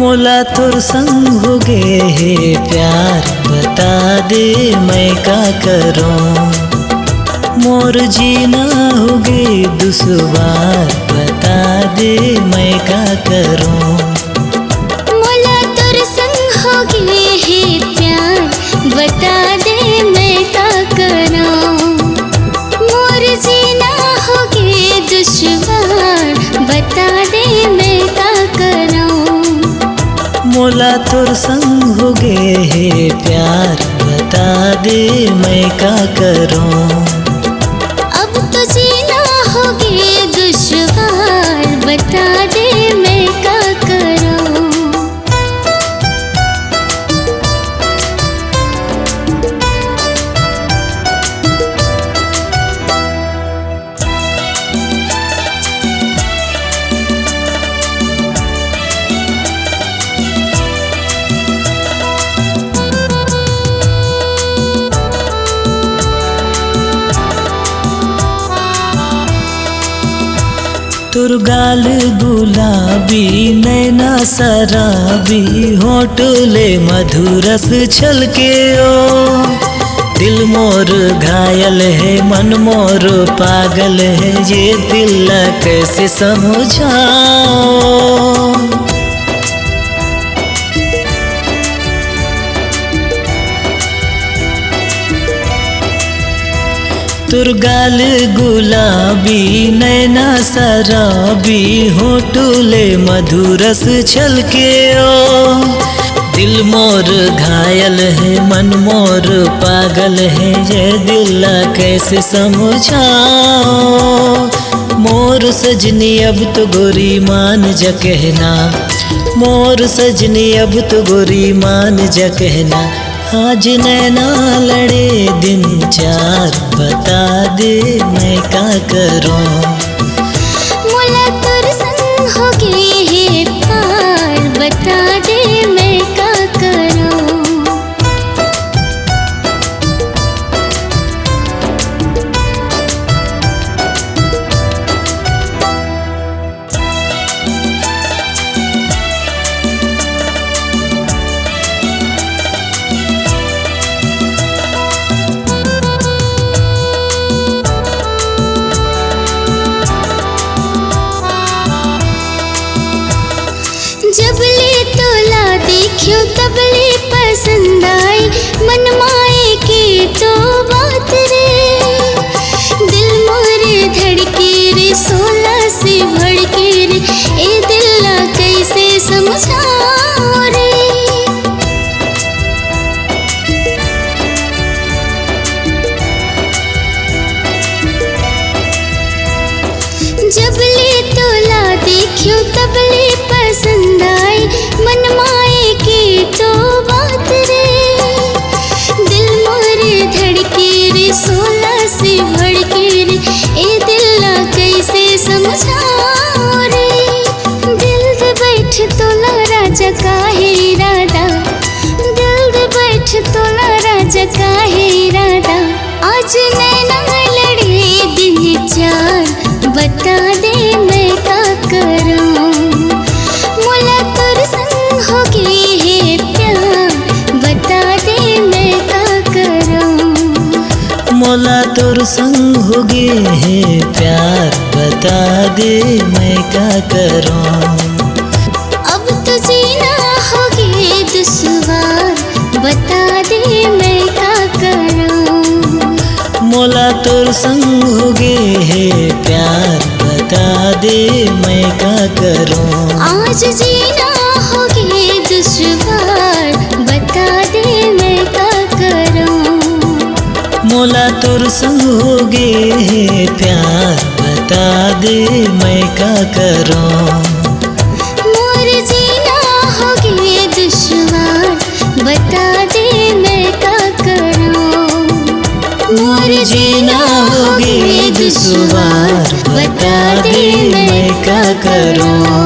मोला तोर संग हो गे हे प्यार, बता दे मैं का करूं। मोर जीना हो गे दुश्वार, बता दे मैं का करूं। मोला तोर संग हो गे हे प्यार, बता दे मैं का करूं। मोर जीना हो गे दुश्वार, बता दे मैं का करूं। मोला तोर संग हो गे हे प्यार, बता दे मैं का करूं। अब तो जीना हो गे दुश्वार, बता दे मैं का करूं। तोर गाल गुलाबी नैना शराबी, होठले मधुरस छलके ओ। दिल मोर घायल है, मन मोर पागल है, ये दिल कैसे समझाओ। तोर गाल गुलाबी नैना शराबी, होठले मधुरस छलके ओ। दिल मोर घायल है, मन मोर पागल है, ये दिल कैसे समझाओ। मोर सजनी अब तो गोरी मान जा कहना, मोर सजनी अब तो गोरी मान जा कहना। आज नैना लड़े दिन चार, बता दे मैं का करूं। मोला तोर संग हो गे हे प्यार, बता दे मैं का करूं। जबले तोला देखियो तबले पसंद आई, मन माए की तो बात रे। दिल मोरे धड़के रे, सोला से भड़के रे, ए दिल कैसे समझाओ रे। जबले तोला देखियो तबले पसंद आई, मन माए की तो बात रे। दिल मोरे धड़के रे, सोला से भड़के रे, ए दिल कैसे समझाओ रे। दिल दे बैठ तोला राजा काहे इरादा, दिल दे बैठ तोला राजा काहे इरादा। आज नैना लड़े दिन चार, बता दे मैं का करूं। मोला तोर संग हो गे हे प्यार, बता दे मैं का करूं। मोला तोर संग हो गे हे प्यार, बता दे मैं का करूं। अब तो जीना हो गे दुश्वार, बता दे मैं का करूं। मोला तोर संग हो गे हे प्यार, बता दे मैं का करूं। आज जीना हो गे दुश्वार, बता दे मैं का करूं। मोला तोर संग हो गे हे प्यार, बता दे मैं का करूं। मोर जीना हो गे दुश्वार, बता दे मैं का करूं। मोर जीना हो गे दुश्वार, बता दे मैं का करूं।